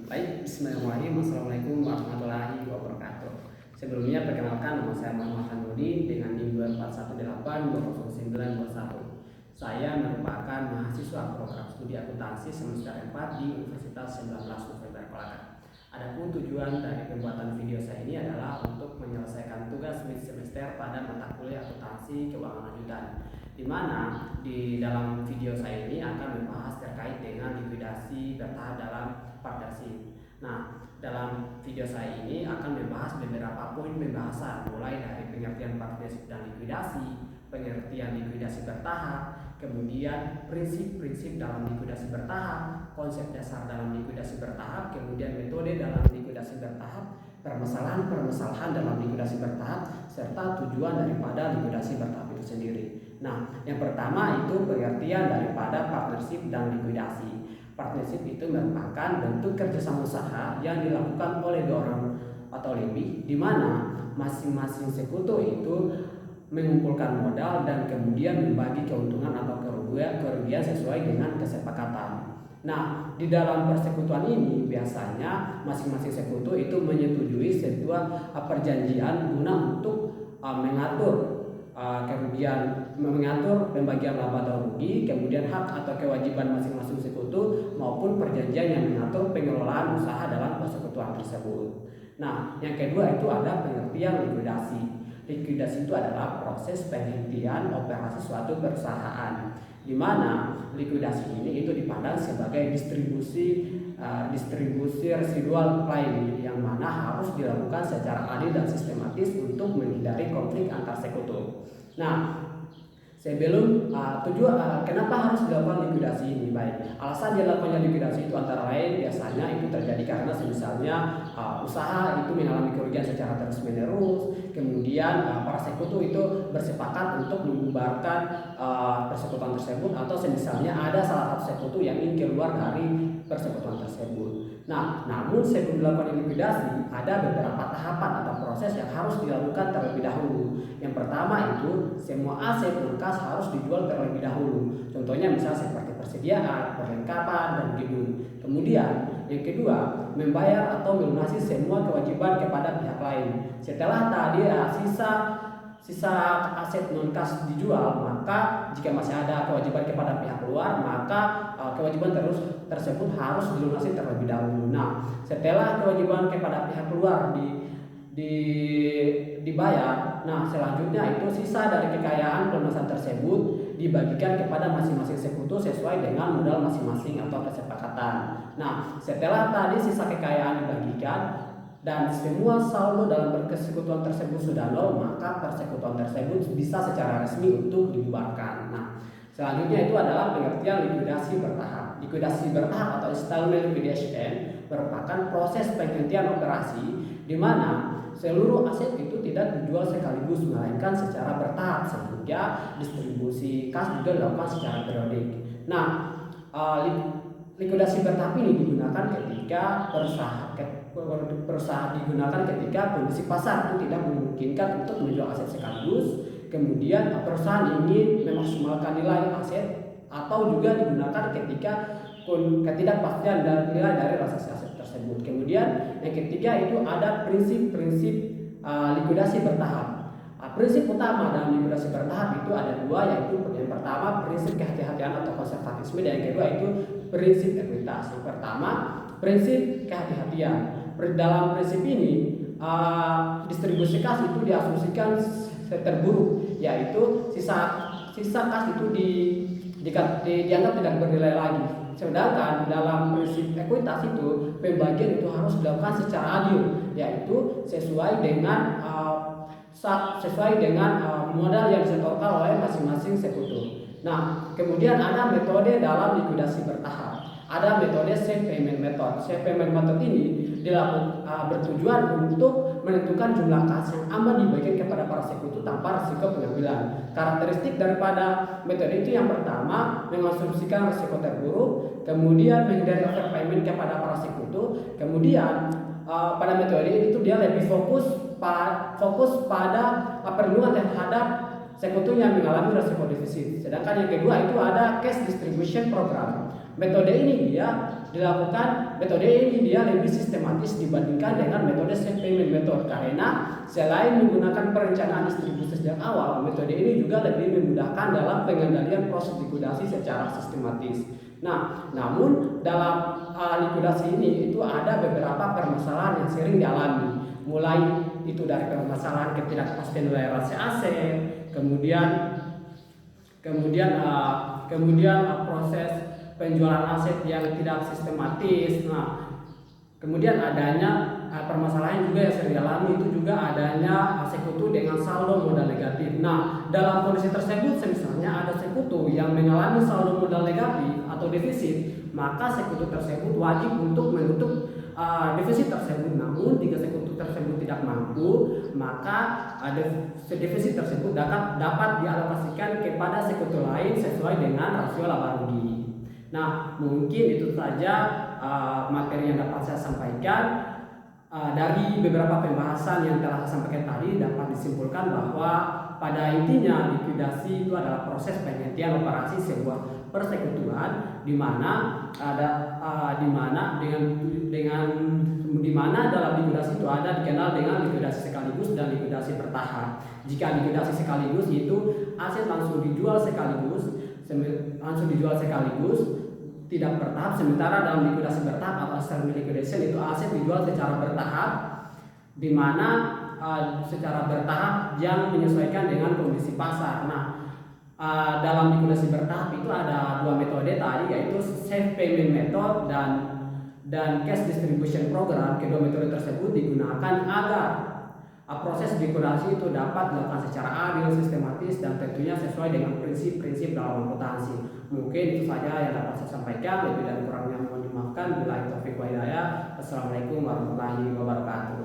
Baik, bismillahirrahmanirrahim. Assalamualaikum warahmatullahi wabarakatuh. Sebelumnya perkenalkan, nama saya Muhammad Hanudi dengan NIM 241820921. Saya merupakan mahasiswa program studi akuntansi semester 4 di Universitas 19 November Kolaka. Adapun tujuan dari pembuatan video saya ini adalah untuk menyelesaikan tugas mid semester pada mata kuliah akuntansi keuangan lanjutan, di mana di dalam video saya ini akan membahas terkait dengan likuidasi bertahap dalam partnership. Nah, dalam video saya ini akan membahas beberapa poin pembahasan, mulai dari pengertian partnership dan likuidasi, pengertian likuidasi bertahap, kemudian prinsip-prinsip dalam likuidasi bertahap, konsep dasar dalam likuidasi bertahap, kemudian metode dalam likuidasi bertahap, permasalahan-permasalahan dalam likuidasi bertahap, serta tujuan daripada likuidasi bertahap itu sendiri. Nah, yang pertama itu pengertian daripada partnership dan likuidasi. Partnership itu merupakan bentuk kerjasama usaha yang dilakukan oleh dua orang atau lebih, di mana masing-masing sekutu itu mengumpulkan modal dan kemudian membagi keuntungan atau kerugian sesuai dengan kesepakatan. Nah, di dalam persekutuan ini biasanya masing-masing sekutu itu menyetujui sebuah perjanjian guna untuk mengatur kemudian mengatur pembagian laba atau rugi, kemudian hak atau kewajiban masing-masing sekutu maupun perjanjian yang mengatur pengelolaan usaha dalam persekutuan tersebut. Nah, yang kedua itu ada pengertian likuidasi. Likuidasi itu adalah proses penghentian operasi suatu perusahaan, di mana likuidasi ini itu dipandang sebagai distribusi residual claim yang mana harus dilakukan secara adil dan sistematis untuk menghindari konflik antar sekutu. Nah, sebelum kenapa harus dilakukan likuidasi ini? Baik, alasan dilakukannya likuidasi itu antara lain biasanya itu terjadi karena misalnya usaha itu mengalami kerugian secara terus-menerus, kemudian para sekutu itu bersepakat untuk membubarkan persekutuan tersebut, atau misalnya ada salah satu sekutu yang ingin keluar dari persekutuan tersebut. Nah, namun sebelum dilakukan likuidasi ada beberapa tahapan atau proses yang harus dilakukan terlebih dahulu. Yang pertama itu semua aset non-kas harus dijual terlebih dahulu. Contohnya misalnya seperti persediaan, perlengkapan, dan gedung. Kemudian yang kedua, membayar atau melunasi semua kewajiban kepada pihak lain. Setelah tadi sisa aset non-kas dijual, maka jika masih ada kewajiban kepada pihak luar, maka kewajiban tersebut harus dilunasi terlebih dahulu. Nah, setelah kewajiban kepada pihak luar dibayar, nah selanjutnya itu sisa dari kekayaan pelunasan tersebut dibagikan kepada masing-masing sekutu sesuai dengan modal masing-masing atau kesepakatan. Nah, setelah tadi sisa kekayaan dibagikan dan semua saldo dalam persekutuan tersebut sudah nol, maka persekutuan tersebut bisa secara resmi untuk dibubarkan. Nah, selanjutnya itu adalah pengertian likuidasi bertahap. Likuidasi bertahap atau installment liquidation merupakan proses penghentian operasi di mana seluruh aset itu tidak dijual sekaligus, melainkan secara bertahap, sehingga distribusi kas juga dilakukan secara periodik. Nah, likuidasi bertahap ini digunakan ketika perusahaan digunakan ketika kondisi pasar itu tidak memungkinkan untuk menjual aset sekaligus, kemudian perusahaan ingin memaksimalkan nilai aset, atau juga digunakan ketika ketidakpastian dan nilai dari transaksi aset tersebut. Kemudian yang ketiga itu ada prinsip-prinsip likuidasi bertahap. Prinsip utama dalam likuidasi bertahap itu ada dua, yaitu yang pertama prinsip kehati-hatian atau konservatisme, dan yang kedua itu prinsip ekuitas. Yang pertama prinsip kehati-hatian. Dalam prinsip ini distribusi kas itu diasumsikan terburuk, yaitu sisa kas itu dianggap tidak bernilai lagi. Sedangkan dalam prinsip ekuitas itu pembagian itu harus dilakukan secara adil, yaitu sesuai dengan modal yang disetorkan oleh masing-masing sekutu. Nah, kemudian ada metode dalam likuidasi bertahap. Ada metode safe payment method. Safe payment method ini bertujuan untuk menentukan jumlah kas yang aman dibagikan kepada para sekutu tanpa risiko pengambilan. Karakteristik daripada metode itu yang pertama mengasumsikan risiko terburuk, kemudian menghindari overpayment kepada para sekutu, kemudian pada metode ini itu dia lebih fokus pada perlindungan terhadap sekutu yang mengalami risiko defisit. Sedangkan yang kedua itu ada cash distribution program. Metode ini dia lebih sistematis dibandingkan dengan metode safe payment method, karena selain menggunakan perencanaan distribusi sejak awal, metode ini juga lebih memudahkan dalam pengendalian proses likuidasi secara sistematis. Nah, namun dalam likuidasi ini itu ada beberapa permasalahan yang sering dialami, mulai itu dari permasalahan ketidakpastian toleransi aset, kemudian proses penjualan aset yang tidak sistematis. Nah, kemudian adanya permasalahan juga yang sering dialami itu juga adanya sekutu dengan saldo modal negatif. Nah, dalam kondisi tersebut misalnya ada sekutu yang mengalami saldo modal negatif atau defisit, maka sekutu tersebut wajib untuk menutup defisit tersebut. Namun jika sekutu tersebut tidak mampu, maka defisit tersebut dapat dialokasikan kepada sekutu lain sesuai dengan rasio laba rugi. Nah, mungkin itu saja materi yang dapat saya sampaikan. Dari beberapa pembahasan yang telah saya sampaikan tadi dapat disimpulkan bahwa pada intinya likuidasi itu adalah proses penghentian operasi sebuah persekutuan di mana dalam likuidasi itu ada dikenal dengan likuidasi sekaligus dan likuidasi bertahap. Jika likuidasi sekaligus itu aset langsung dijual sekaligus tidak bertahap, sementara dalam likuidasi bertahap atau semi liquidation itu aset dijual secara bertahap, di mana secara bertahap yang menyesuaikan dengan kondisi pasar. Nah, dalam likuidasi bertahap itu ada dua metode tadi, yaitu safe payment method dan cash distribution program. Kedua metode tersebut digunakan agar proses likuidasi itu dapat dilakukan secara adil, sistematis, dan tentunya sesuai dengan prinsip-prinsip dalam akuntansi. Mungkin itu saja yang dapat saya sampaikan. Lebih dan kurangnya mohon dimaafkan. Billahi taufiq wal hidayah. Assalamualaikum warahmatullahi wabarakatuh.